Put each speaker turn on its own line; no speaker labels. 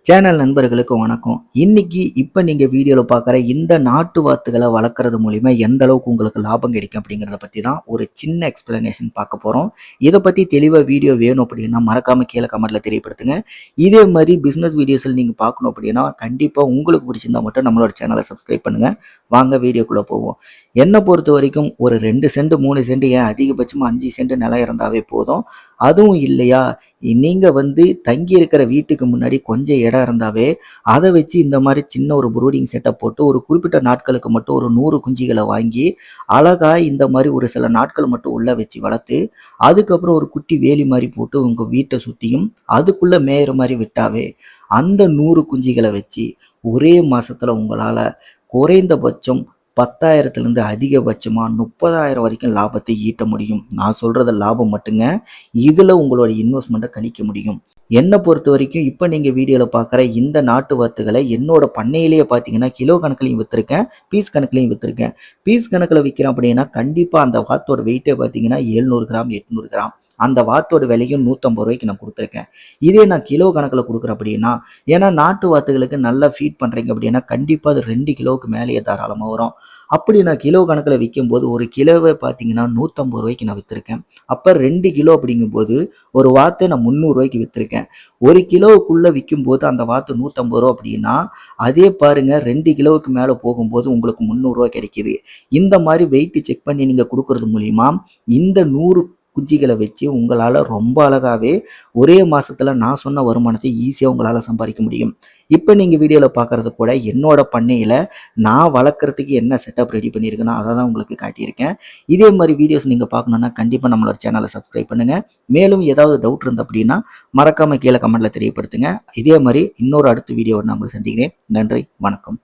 Channel நண்பர்களுக்கு வணக்கம். இன்னைக்கு இப்ப நீங்க வீடியோல பார்க்குற இந்த நாட்டு வாத்துகள வளர்க்கறது மூலியமா எந்த அளவுக்கு உங்களுக்கு லாபம் கிடைக்கும் அப்படிங்கிறத பத்தி தான் ஒரு சின்ன எக்ஸ்பிளனேஷன் பார்க்க போறோம். இத பத்தி தெளிவா வீடியோ வேணும் அப்படின்னா மறக்காம கீழ கமெண்ட்ல தெரியப்படுத்துங்க. இதே மாரி பிசினஸ் வீடியோஸ்ல நீங்க பார்க்கணும் அப்படின்னா கண்டிப்பா உங்களுக்கு பிடிச்சிருந்தா மட்டும் நம்மளோட சேனலை சப்ஸ்கிரைப் பண்ணுங்க. வாங்க வீடியோக்குள்ள போவோம். என்ன பொறுத்தவரைக்கும் ஒரு 2 சென்ட் 3 சென்ட் ஏன் அதிகபட்சமா 5 சென்ட் நிலம் இருந்தாவே போதும். அதுவும் இல்லையா, நீங்க தங்கி இருக்கிற வீட்டுக்கு முன்னாடி கொஞ்சம் இடம் இருந்தாவே, அத வச்சு இந்த மாரி சின்ன ஒரு ப்ரூடிங் செட்டப் போட்டு ஒரு குறிப்பிட்ட நாட்களுக்கு மட்டும் ஒரு 100 குஞ்சுகள வாங்கி, அழகா இந்த மாரி ஒரு சில நாட்கள் மட்டும் உள்ள வச்சு வளர்த்து, அதுக்கப்புறம் ஒரு குட்டி வேலி மாரி போட்டு உங்க வீட்ட சுத்தியும் அதுக்குள்ள மேயிற மாரி விட்டாவே, அந்த 100 குஞ்சுகள வச்சு ஒரே மாசத்துல உங்களால குறைந்தபட்சம் 10,000லிருந்து அதிகபட்சமா 30,000 வரைக்கும் லாபத்தை ஈட்ட முடியும். நான் சொல்றது லாபம் மட்டுங்க. இதுல உங்களோட இன்வெஸ்ட்மெண்ட்ட கணிக்க முடியும். என்ன பொறுத்தவரைக்கும் இப்ப நீங்க வீடியோல பார்க்குற இந்த நாட்டு வாத்துகள என்னோட பண்ணையிலேயே பார்த்தீங்கன்னா, கிலோ கணக்குலயும் வித்துருக்கேன். பீஸ் கணக்குலயும் வித்துருக்கேன். பீஸ் கணக்குல விக்கிறேன் அப்படின்னா, கண்டிப்பா அந்த வாத்தோட வெயிட்டே பார்த்தீங்கன்னா 700 கிராம், 800 கிராம். அந்த வாத்தோட விலையும் ரூ. 150க்கு நான் குடுத்துருக்கேன். இதே நான் கிலோ கணக்குல குடுக்குறேன் அப்படின்னா, ஏன்னா நாட்டு வாத்துகளுக்கு நல்லா ஃபீட் பண்றீங்க அப்படின்னா, கண்டிப்பா அது 2 கிலோவுக்கு மேலேயே தாராளமா வரும். அப்படி நான் கிலோ கணக்குல விக்கும்போது, ஒரு கிலோவே பார்த்தீங்கன்னா ரூ. 150க்கு நான் வித்துருக்கேன். அப்ப 2 கிலோ அப்படிங்கும்போது, ஒரு வாத்த நான் ரூ. 300க்கு வித்துருக்கேன். 1 கிலோவுக்குள்ள விக்கும்போது அந்த வாத்து ரூ. 150 அப்படின்னா, அதே பாருங்க 2 கிலோவுக்கு மேல போகும்போது உங்களுக்கு ரூ. 300 கிடைக்குது. இந்த மாரி வெயிட் செக் பண்ணி நீங்க குடுக்குறது மூலியமா, இந்த 100 குஞ்சுகள வச்சு உங்களால ரொம்ப அழகாவே ஒரே மாசத்துல நான் சொன்ன வருமானத்தை ஈஸியா உங்களால சம்பாதிக்க முடியும். இப்ப நீங்க வீடியோல பார்க்கறது கூட என்னோட பண்ணையில நான் வளர்க்கறதுக்கு என்ன செட்டப் ரெடி பண்ணியிருக்கேனோ, அத தான் உங்களுக்கு காட்டியிருக்கேன். இதே மாரி வீடியோஸ் நீங்க பார்க்கணும்னா கண்டிப்பா நம்மளோட சேனல சப்ஸ்கிரைப் பண்ணுங்க. மேலும் ஏதாவது டவுட் இருந்தா அப்படின்னா, மறக்காம கீழ கமெண்ட்ல தெரியப்படுத்துங்க. இதே மாரி இன்னொரு அடுத்த வீடியோவோட நான் உங்கள சந்திக்கிறேன். நன்றி, வணக்கம்.